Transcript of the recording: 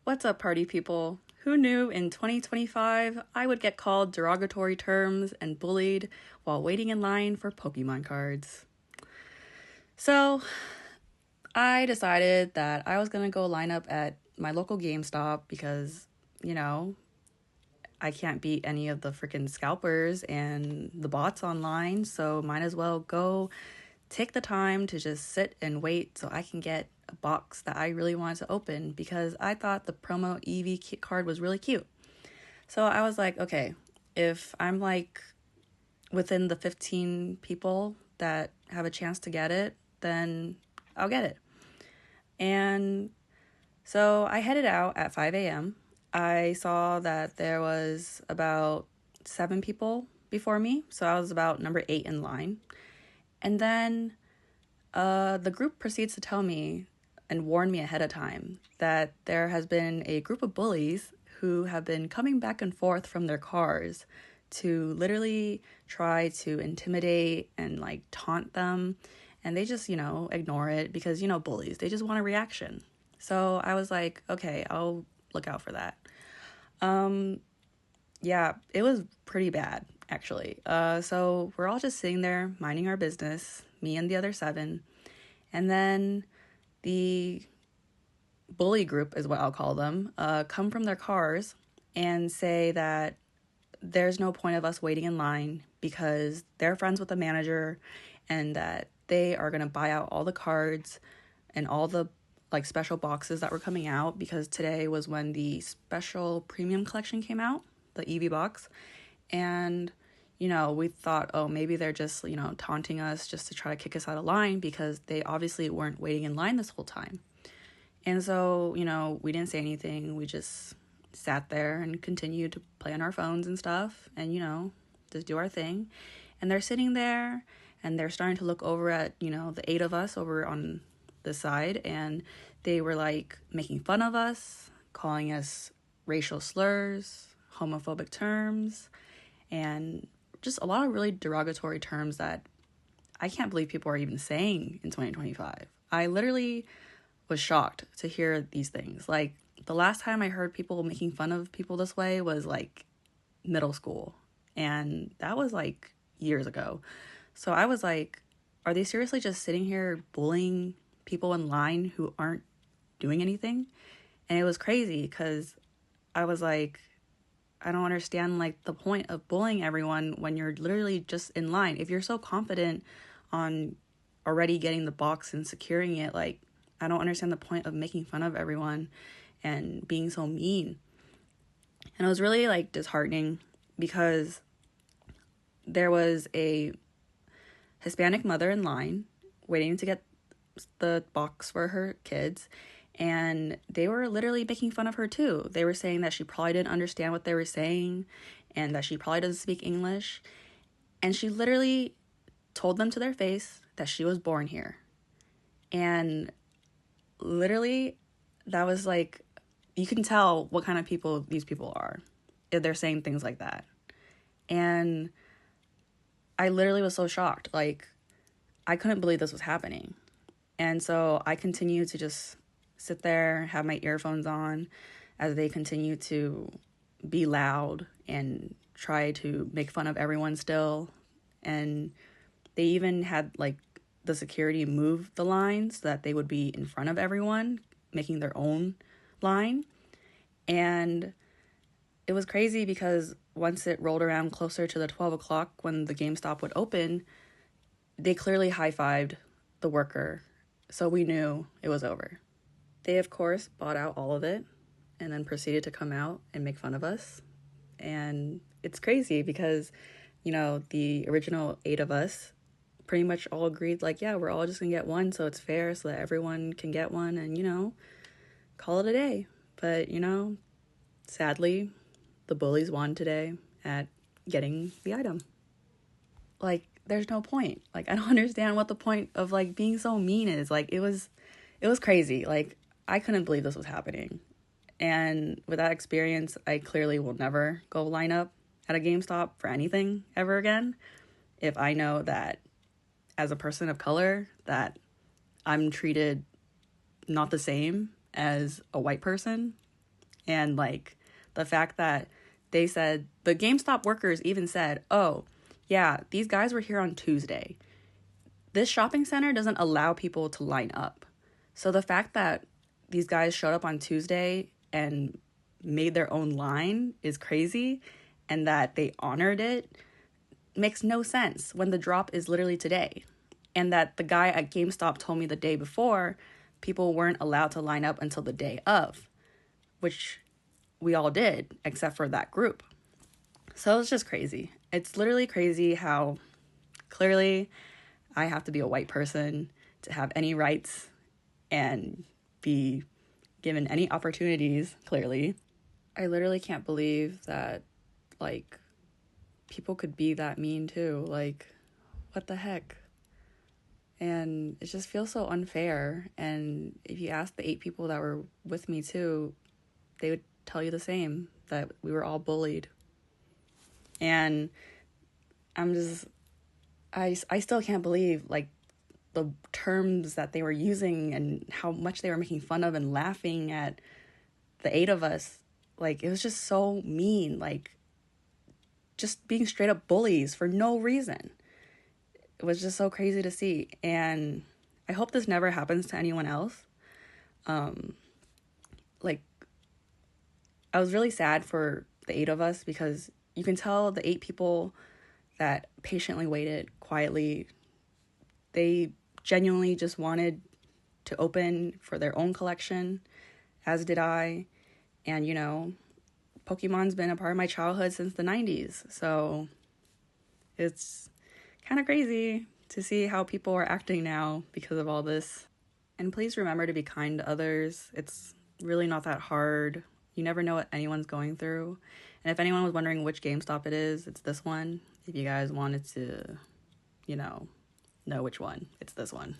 What's up, party people? Who knew in 2025 I would get called derogatory terms and bullied while waiting in line for Pokemon cards? So, I decided that I was gonna go line up at my local GameStop because, you know, I can't beat any of the freaking scalpers and the bots online, so might as well go take the time to just sit and wait so I can get a box that I really wanted to open because I thought the promo EV card was really cute. So I was like, okay, if I'm like within the 15 people that have a chance to get it, then I'll get it. And so I headed out at 5 a.m. I saw that there was about 7 people before me, so I was about number 8 in line. And then the group proceeds to tell me and warn me ahead of time that there has been a group of bullies who have been coming back and forth from their cars to literally try to intimidate and like taunt them. And they just, ignore it because, bullies, they just want a reaction. So I was like, okay, I'll look out for that. Yeah, it was pretty bad, actually. So we're all just sitting there minding our business, me and the other 7. And then the bully group is what I'll call them, come from their cars and say that there's no point of us waiting in line because they're friends with the manager and that they are going to buy out all the cards and all the like special boxes that were coming out because today was when the special premium collection came out, the EV box. And, we thought, oh, maybe they're just, taunting us just to try to kick us out of line because they obviously weren't waiting in line this whole time. And so, we didn't say anything. We just sat there and continued to play on our phones and stuff and, just do our thing. And they're sitting there and they're starting to look over at, the 8 of us over on the side. And they were like making fun of us, calling us racial slurs, homophobic terms, and just a lot of really derogatory terms that I can't believe people are even saying in 2025. I literally was shocked to hear these things. Like, the last time I heard people making fun of people this way was like middle school, and that was like years ago. So I was like, are they seriously just sitting here bullying people in line who aren't doing anything? And it was crazy because I was like, I don't understand like the point of bullying everyone when you're literally just in line. If you're so confident on already getting the box and securing it, like, I don't understand the point of making fun of everyone and being so mean. And it was really like disheartening because there was a Hispanic mother in line waiting to get the box for her kids, and they were literally making fun of her too. They were saying that she probably didn't understand what they were saying and that she probably doesn't speak English. And she literally told them to their face that she was born here. And literally, that was like, you can tell what kind of people these people are if they're saying things like that. And I literally was so shocked. Like, I couldn't believe this was happening. And so I continued to just sit there, have my earphones on as they continue to be loud and try to make fun of everyone still. And they even had like the security move the lines so that they would be in front of everyone, making their own line. And it was crazy because once it rolled around closer to the 12 o'clock when the GameStop would open, they clearly high-fived the worker. So we knew it was over. They, of course, bought out all of it and then proceeded to come out and make fun of us. And it's crazy because, the original 8 of us pretty much all agreed, like, yeah, we're all just going to get one so it's fair so that everyone can get one and, call it a day. But, sadly, the bullies won today at getting the item. Like, there's no point. Like, I don't understand what the point of, like, being so mean is. Like, it was crazy. Like, I couldn't believe this was happening. And with that experience, I clearly will never go line up at a GameStop for anything ever again if I know that as a person of color that I'm treated not the same as a white person. And like the fact that they said, the GameStop workers even said, oh, yeah, these guys were here on Tuesday. This shopping center doesn't allow people to line up. So the fact that these guys showed up on Tuesday and made their own line is crazy, and that they honored it makes no sense when the drop is literally today. And that the guy at GameStop told me the day before people weren't allowed to line up until the day of, which we all did except for that group. So it's just crazy. It's literally crazy how clearly I have to be a white person to have any rights and be given any opportunities, clearly. I literally can't believe that, like, people could be that mean too. Like, what the heck? And it just feels so unfair. And if you ask the 8 people that were with me too, they would tell you the same, that we were all bullied. And I still can't believe, like, the terms that they were using and how much they were making fun of and laughing at the 8 of us. Like, it was just so mean, like, just being straight up bullies for no reason. It was just so crazy to see. And I hope this never happens to anyone else. Like, I was really sad for the 8 of us, because you can tell the 8 people that patiently waited quietly, they genuinely just wanted to open for their own collection, as did I. And, you know, Pokemon's been a part of my childhood since the 90s. So it's kind of crazy to see how people are acting now because of all this. And please remember to be kind to others. It's really not that hard. You never know what anyone's going through. And if anyone was wondering which GameStop it is, it's this one. If you guys wanted to, know which one, it's this one.